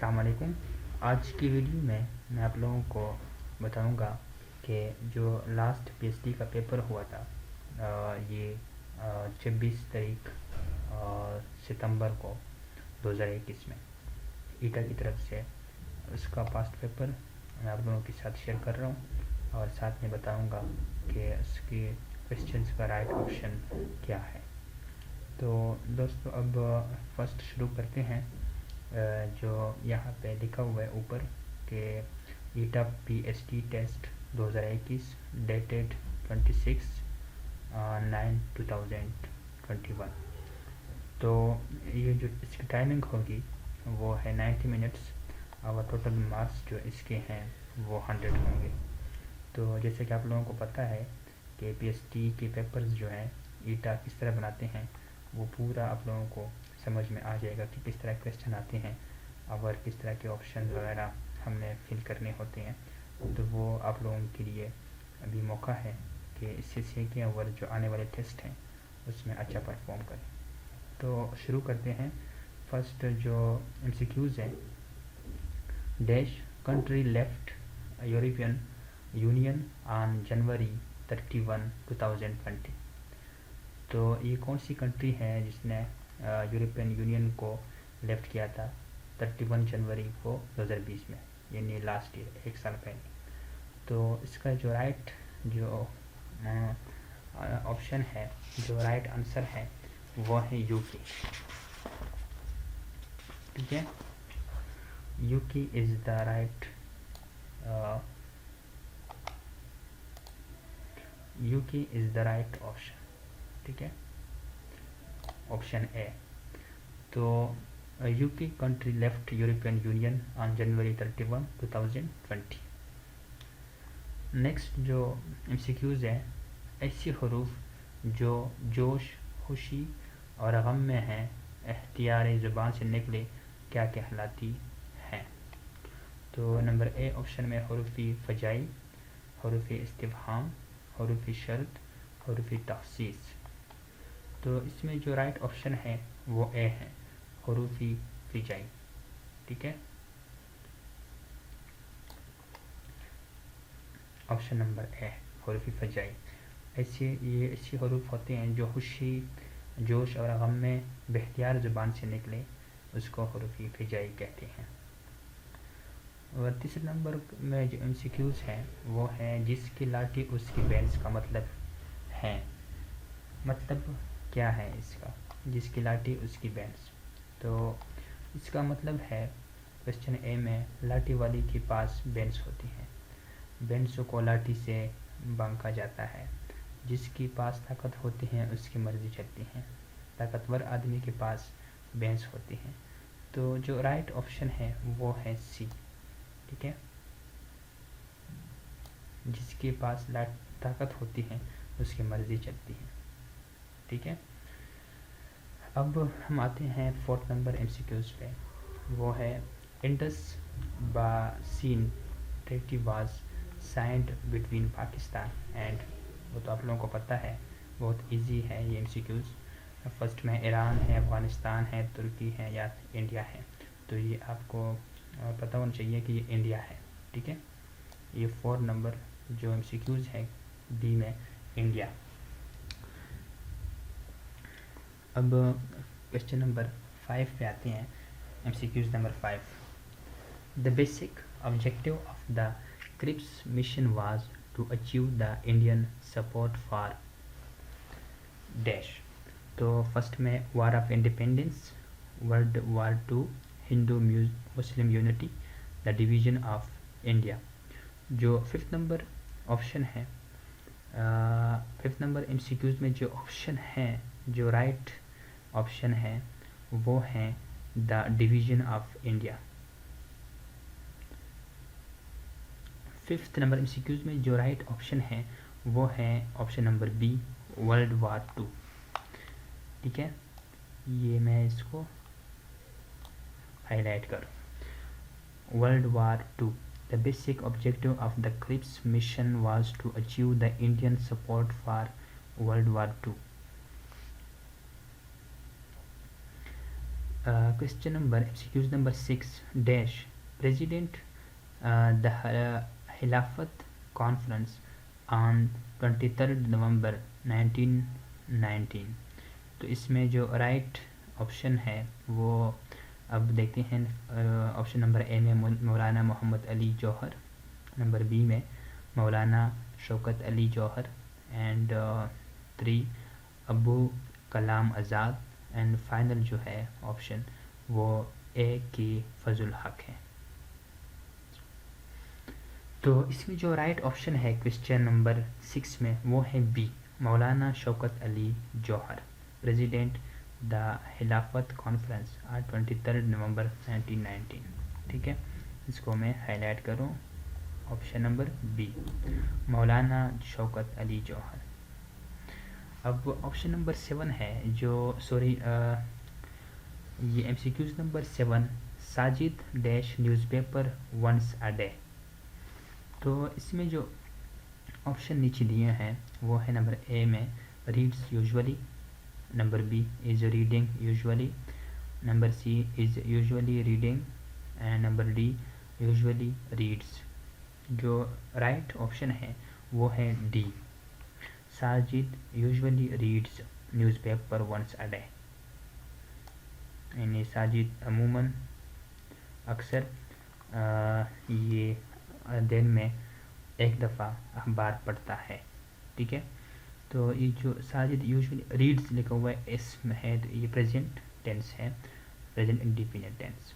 अस्सलाम वालेकुम। आज की वीडियो में मैं आप लोगों को बताऊंगा कि जो लास्ट पीएचडी का पेपर हुआ था ये 26 तारीख सितंबर को 2021 में ईटा की तरफ से उसका पास्ट पेपर मैं आप लोगों के साथ शेयर कर रहा हूँ और साथ में बताऊंगा कि उसके क्वेश्चंस का राइट ऑप्शन क्या है। तो दोस्तों अब फर्स्ट शुरू करते हैं। जो यहाँ पे लिखा हुआ है ऊपर के ईटा पीएचडी टेस्ट 2021 डेटेड 26/9/2021। तो ये जो इसकी टाइमिंग होगी वो है 90 मिनट्स और टोटल मार्क्स जो इसके हैं वो 100 होंगे। तो जैसे कि आप लोगों को पता है कि पीएचडी के पेपर्स जो हैं ईटा किस तरह बनाते हैं वो पूरा आप लोगों को समझ में आ जाएगा कि किस तरह क्वेश्चन आते हैं और किस तरह के ऑप्शन वगैरह हमने फिल करने होते हैं। तो वो आप लोगों के लिए अभी मौका है कि इससे सीखें और जो आने वाले टेस्ट हैं उसमें अच्छा परफॉर्म करें। तो शुरू करते हैं। फर्स्ट जो एमसीक्यूज़ हैं, dash country left European union on January 31, 2020। तो ये कौन सी कंट्री है जिसने यूरोपियन यूनियन को लेफ्ट किया था 31 जनवरी को 2020 में, यानी लास्ट ईयर, एक साल पहले। तो इसका जो राइट जो ऑप्शन है, जो राइट आंसर है वो है यूके। ठीक है, UK is the right UK is the right option. ठीक है, ऑप्शन ए। तो UK country left European union on January 31, 2020। Next जो एमसीक्यूज़ हैं, ऐसी हरूफ जो जोश, खुशी और गम में हैं एख्तियार ज़ुबान से निकले क्या कहलाती हैं। तो नंबर ए ऑप्शन में हरूफी फजाई, हरूफी इस्तिफ़हाम, हरूफी शर्त, हरूफी तखसीस। तो इसमें जो राइट ऑप्शन है वो ए है, हरूफी फिजाई। ठीक है, ऑप्शन नंबर ए, हरूफी फजाई। ये ऐसे हरूफ होते हैं जो खुशी, जोश और गम में बेख्तियार ज़ुबान से निकले, उसको हरूफी फिजाई कहते हैं। और तीसरे नंबर में जो एमसीक्यूज़ हैं वो है जिसकी लाठी उसकी बेंच का मतलब है। मतलब क्या है इसका, जिसकी लाठी उसकी बेंच। तो इसका मतलब है क्वेश्चन ए में लाठी वाली के पास बेंच होती है, बेंच को लाठी से बांका जाता है। जिसके पास ताकत होती है उसकी मर्जी चलती है, ताकतवर आदमी के पास बेंच होती है। तो जो राइट ऑप्शन है वो है सी। ठीक है, जिसके पास ताकत होती है उसकी मर्जी चलती है। ठीक है, अब हम आते हैं फोर्थ नंबर एमसीक्यूज़ पे। वो है Indus basin treaty was signed between Pakistan and, वो तो आप लोगों को पता है, बहुत इजी है ये एमसीक्यूज़। फर्स्ट में ईरान है, अफ़गानिस्तान है, तुर्की है या इंडिया है। तो ये आपको पता होना चाहिए कि ये इंडिया है। ठीक है, ये 4 नंबर जो एमसीक्यूज़ है बी में इंडिया। अब क्वेश्चन नंबर 5 पे आते हैं। MCQs number 5, the basic objective of the Cripps mission was to achieve the Indian support for dash. तो फर्स्ट में war of independence, world war 2, Hindu Muslim unity, the division of India. जो fifth number option है, fifth number MCQs में जो option है, जो right option है वो है the division of India. Fifth number MCQs में जो राइट ऑप्शन है वो है option number B, world war 2। ठीक है, ये मैं इसको हाईलाइट करूँ। World war 2, the basic objective of the CRIPS mission was to achieve the Indian support for World War II. Question number MCQs number 6 dash president the खिलाफत conference on 23 नवंबर 1919। तो इसमें जो राइट ऑप्शन है वो अब देखते हैं। ऑप्शन नंबर ए में मौलाना मोहम्मद अली जौहर, नंबर बी में Maulana Shaukat Ali Jauhar, and 3 Abu Kalam Azad, and final जो है ऑप्शन वो ए की फजल हक है। तो इसमें जो राइट ऑप्शन है क्वेश्चन नंबर 6 में वो है B, Maulana Shaukat Ali Johar, president the खिलाफत कॉन्फ्रेंस आज 23 नवंबर 1919। ठीक है, इसको मैं हाईलाइट करूँ, ऑप्शन नंबर बी, मौलाना शौकत अली जौहर। अब ऑप्शन नंबर 7 है जो ये MCQs number 7, Sajid dash newspaper once a day. तो इसमें जो ऑप्शन नीचे दिए हैं वो है नंबर ए में reads usually, number B is reading usually, number C is usually reading, and number D usually reads. जो राइट ऑप्शन है वो है D, Sajid usually reads newspaper once a day. यानी साजिद अमूमन अक्सर ये दिन में एक दफ़ा अखबार पढ़ता है। ठीक है, तो ये जो साजिद यूजुअली रीड्स लिखा हुआ है इसमें है, तो ये प्रेजेंट टेंस है, प्रेजेंट इंडिफिनिट टेंस।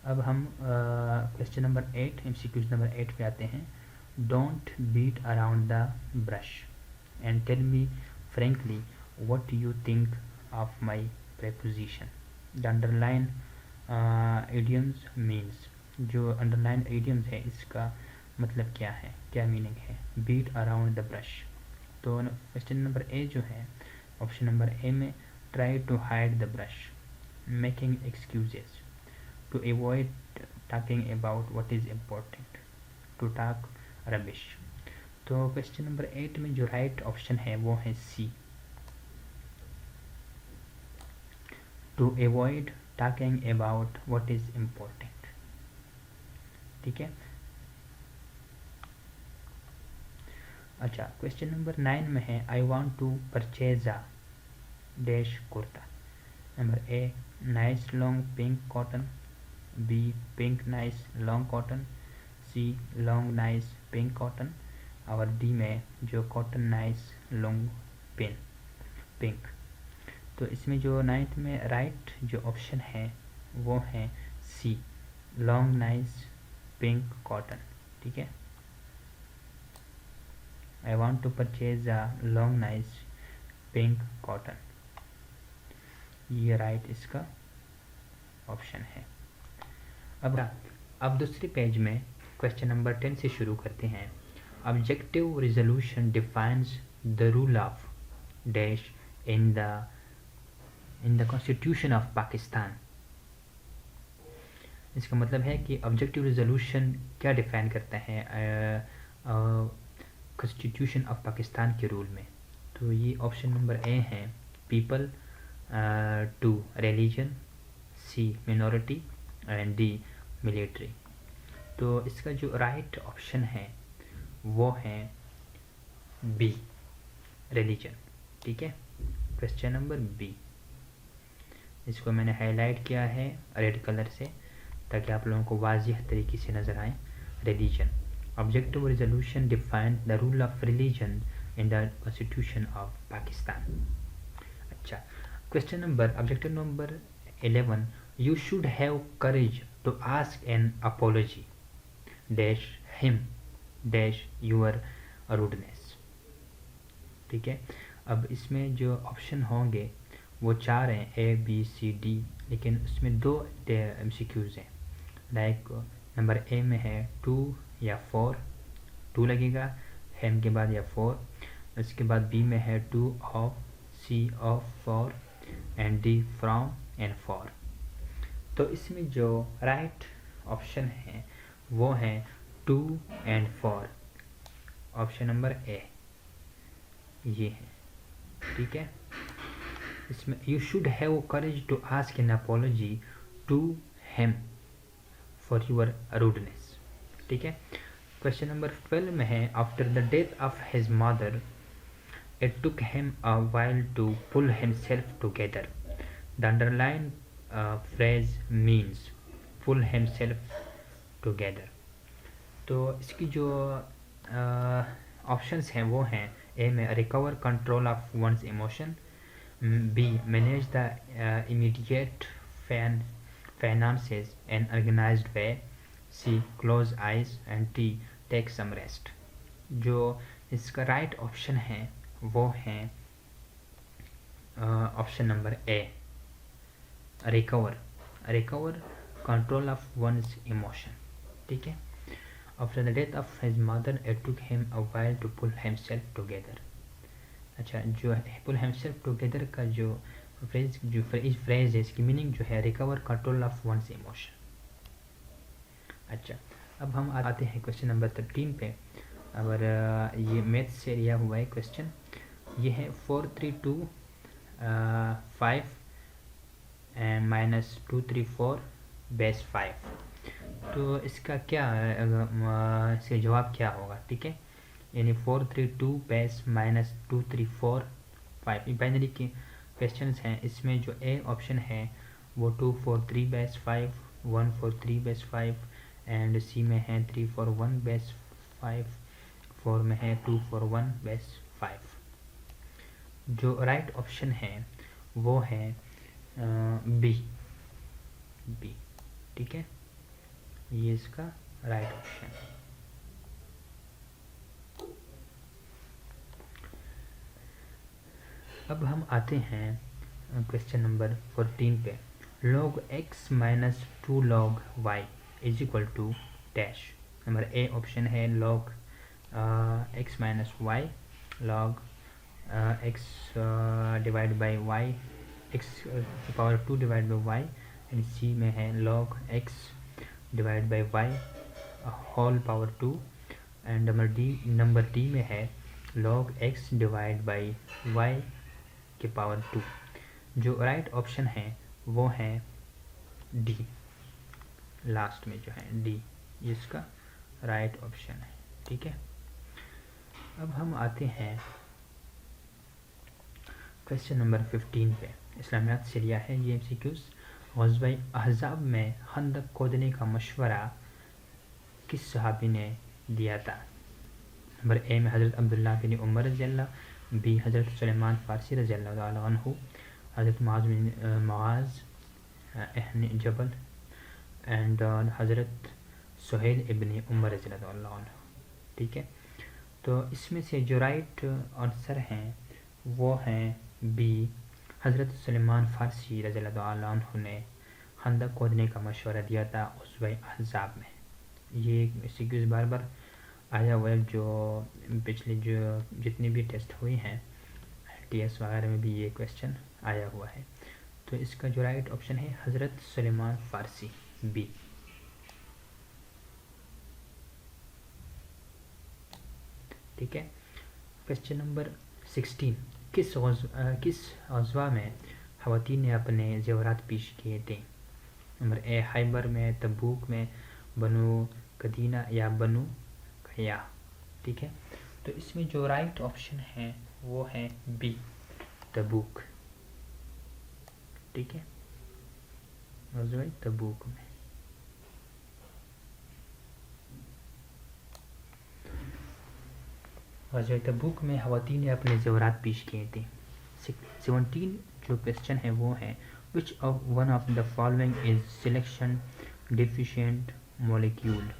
अब हम क्वेश्चन नंबर 8 एमसीक्यूज नंबर 8 पे आते हैं। Don't beat around the brush and tell me frankly what you think of my preposition. The underline idioms means. जो अंडरलाइन इडियम्स है इसका मतलब क्या है, क्या मीनिंग है बीट अराउंड द ब्रश। तो क्वेश्चन नंबर ए जो है ऑप्शन नंबर ए में try to hide the brush, making excuses, to avoid talking about what is important, to talk rubbish. तो क्वेश्चन नंबर 8 में जो राइट ऑप्शन है वो है C, to avoid talking about what is important. ठीक है, अच्छा क्वेश्चन नंबर 9 में है I want to purchase a dash kurta. Number A nice long pink cotton, B pink nice long cotton, C long nice pink cotton, और D में जो cotton nice long pink. तो इसमें जो 9th में राइट जो ऑप्शन है वो है C, long nice pink cotton. ठीक है, I want to purchase a long nice pink cotton, ये राइट इसका ऑप्शन है। अब दूसरे पेज में क्वेश्चन नंबर 10 से शुरू करते हैं। Objective resolution defines the rule of dash in the constitution of Pakistan. इसका मतलब है कि ऑब्जेक्टिव रिजोल्यूशन क्या डिफाइन करता है कॉन्स्टिट्यूशन ऑफ पाकिस्तान के रूल में। तो ये ऑप्शन नंबर ए है people, 2 religion, C minority, and D military. तो इसका जो राइट ऑप्शन है वो है बी, रिलीजन। ठीक है, क्वेश्चन नंबर बी, इसको मैंने हाईलाइट किया है रेड कलर से ताकि आप लोगों को वाज़िह तरीके से नज़र आए। Religion, objective resolution define the rule of religion in the constitution of Pakistan. अच्छा, question number objective number 11, you should have courage to ask an apology dash him dash your rudeness. ठीक है, अब इसमें जो ऑप्शन होंगे वो 4 हैं, ए बी सी डी, लेकिन उसमें 2 MCQs हैं। लाइक नंबर ए में है 2 या 4, 2 लगेगा हेम के बाद या 4, उसके बाद बी में है 2 of, C of 4, and D from and for. तो इसमें जो राइट ऑप्शन है वो है 2 एंड 4, ऑप्शन नंबर ए ये है। ठीक है, इसमें you should have courage to ask an apology to him for your rudeness. ठीक है। क्वेश्चन नंबर 12 में है after the death of his mother it took him a while to pull himself together. The underline phrase means pull himself together. तो इसकी जो options हैं वो हैं ए में recover control of one's emotion, B manage the immediate finances in organized way, C close eyes and tea take some rest. जो इसका right option है वो है option number A recover control of one's emotion. ठीक है। After the death of his mother it took him a while to pull himself together. अच्छा, जो पुल himself together का जो फ्रेज है इसकी मीनिंग जो है recover control of one's emotion. अच्छा, अब हम आते हैं क्वेश्चन नंबर 13 पे। और ये मैथ से लिया हुआ है क्वेश्चन। ये है 432 5 माइनस 234 बेस 5। तो इसका क्या इसका जवाब क्या होगा? ठीक है, यानी 432 बेस माइनस 234 5 बाइनरी के क्वेश्चन हैं। इसमें जो ए ऑप्शन है वो 243 बेस 5, 143 बेस 5 एंड सी में है 341 बेस 5, 4 में है 241 बेस 5। जो राइट ऑप्शन है वो है बी। ठीक है, ये इसका राइट ऑप्शन है। अब हम आते हैं क्वेश्चन नंबर 14 पे। log x minus 2 log y is equal to dash. Number A option है log x minus Y, log x divide by Y, x power 2 divide by Y, and C में है log x divide by Y whole power 2, and number D में है log x divide by Y के power 2। जो right option है वो है D, last में जो है डी, इसका राइट ऑप्शन है। ठीक है। अब हम आते हैं क्वेश्चन नंबर 15 पे। इस्लामियात से लिया है ये एमसीक्यूज। ग़ज़वा अहज़ाब में खंदक खोदने का मशवरा किस सहाबी ने दिया था? नंबर ए में हज़रत अब्दुल्ला बिन उमर रज़ी अल्लाह, बी हज़रत सुलेमान फ़ारसी रज़ी अल्लाह अन्हु, हज़रत मुआज़ इब्न जबल एंड हज़रत सुहेल इब्न उमर रज़ी अल्लाह अन्हु। ठीक है। तो इसमें से जो राइट आंसर हैं वो हैं बी, हज़रत सुलेमान फ़ारसी रज़ी अल्लाह अन्हु ने खंदक खोदने का मशवरा दिया था ग़ज़वा अहज़ाब में। ये सीक्वेंस बार बार आया हुआ है, जो पिछले जो जितनी भी टेस्ट हुए हैं टीएस वगैरह में भी ये क्वेश्चन आया हुआ है। तो इसका जो राइट ऑप्शन है हज़रत सुलेमान फ़ारसी, बी। ठीक है। Question number 16। किस ग़ज़वा में ख़वातीन ने अपने ज़ेवरात पेश किए थे? नंबर ए खैबर में, तबूक में, बनु कदीना या बनु कया। ठीक है। तो इसमें जो राइट ऑप्शन है वो है बी, तबूक। ठीक है, ग़ज़वा तबूक में। ग़ज़वा तबूक में ख़वातीन ने अपने ज़ेवरात पेश किए थे। 17 जो क्वेश्चन है वो है which of one of the following is selection deficient molecule.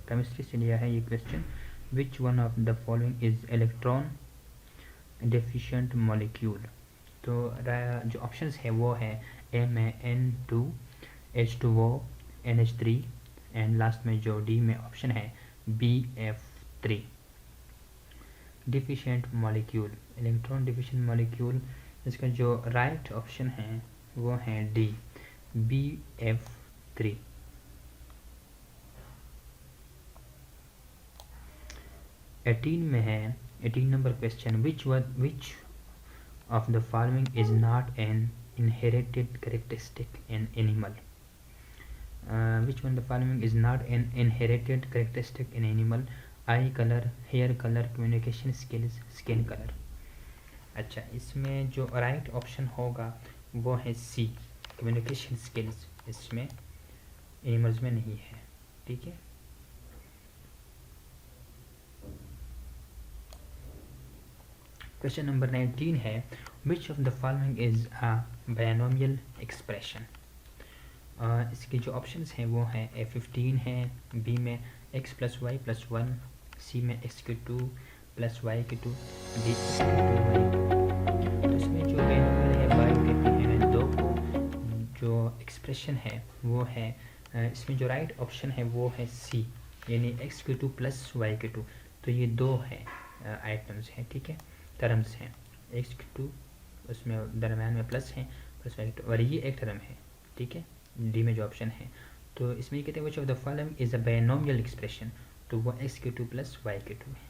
Chemistry से लिया है ये question. Which one of the following is electron deficient molecule. तो जो ऑप्शंस है वो है ए में N2 H2O NH3 and last में जो डी में ऑप्शन है BF3 deficient molecule, electron deficient molecule. इसका जो राइट ऑप्शन है वो है डी, BF3। 18 में है 18 number question. Which of the following is not an inherited characteristic in animal? Which one the following is not an inherited characteristic in animal? Eye colour, hair colour, communication skills, skin colour. अच्छा, इसमें जो right option होगा वो है C, communication skills. इसमें animals में नहीं है, ठीक है। क्वेश्चन नंबर 19 है, which of the following is a binomial expression? इसके जो ऑप्शंस हैं वो हैं A15 है, बी में x + y + 1, सी में x³ + y³, डी x²y। तो इसमें जो बायनोमियल है बाय कहते हैं दो को, जो एक्सप्रेशन है वो है इसमें जो राइट ऑप्शन है वो है सी, यानी x³ + y²। तो ये दो है आइटम्स हैं, ठीक है, टर्म्स हैं। x² उसमें दरम्यान में प्लस है, प्लस y², और ये एक टर्म है, ठीक है, डी में जो ऑप्शन है। तो इसमें ये कहते हैं विच of the following is a binomial expression, तो वो x² + y² है,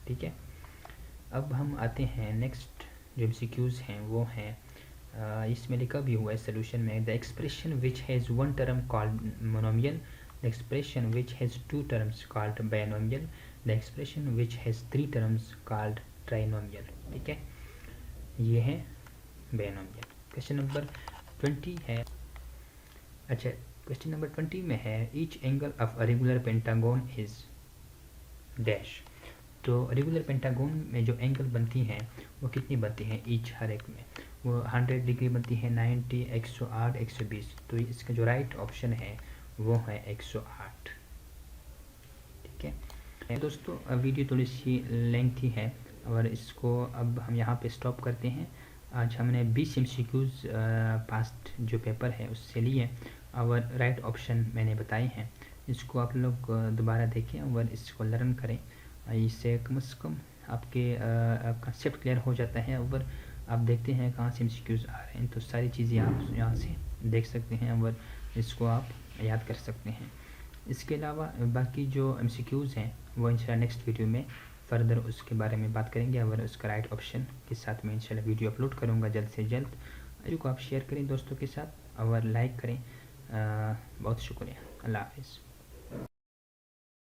ठीक है। अब हम आते हैं नेक्स्ट जो MCQs हैं वो हैं इसमें लिखा भी हुआ है सोल्यूशन में, the expression which has one term called monomial, the expression which has two terms called binomial, the expression which has three terms called trinomial, ठीक है, ये है बायनोमियल। क्वेश्चन नंबर 20 है, अच्छा क्वेश्चन नंबर 20 में है, each angle of a regular pentagon is dash. तो regular pentagon में जो एंगल बनती हैं वो कितनी बनती हैं ईच, हर एक में वो 100 डिग्री बनती है, 90, 108, 120। तो इसका जो राइट ऑप्शन है वो है 108, ठीक है। दोस्तों वीडियो थोड़ी सी लेंथी है और इसको अब हम यहाँ पे स्टॉप करते हैं। आज हमने 20 MCQs पास्ट जो पेपर है उससे लिए और राइट ऑप्शन मैंने बताए हैं। इसको आप लोग दोबारा देखें और इसको लर्न करें, इससे कम से कम आपके कंसेप्ट क्लियर हो जाता है और आप देखते हैं कहाँ से MCQs आ रहे हैं, तो सारी चीज़ें आप यहाँ से देख सकते हैं और इसको आप याद कर सकते हैं। इसके अलावा बाकी जो MCQs हैं वो इंशाल्लाह नेक्स्ट वीडियो में फर्दर उसके बारे में बात करेंगे और उसका राइट ऑप्शन के साथ मैं इंशाल्लाह वीडियो अपलोड करूँगा जल्द से जल्द। वीडियो को आप शेयर करें दोस्तों के साथ और लाइक करें। बहुत शुक्रिया, अल्लाह हाफ़िज़।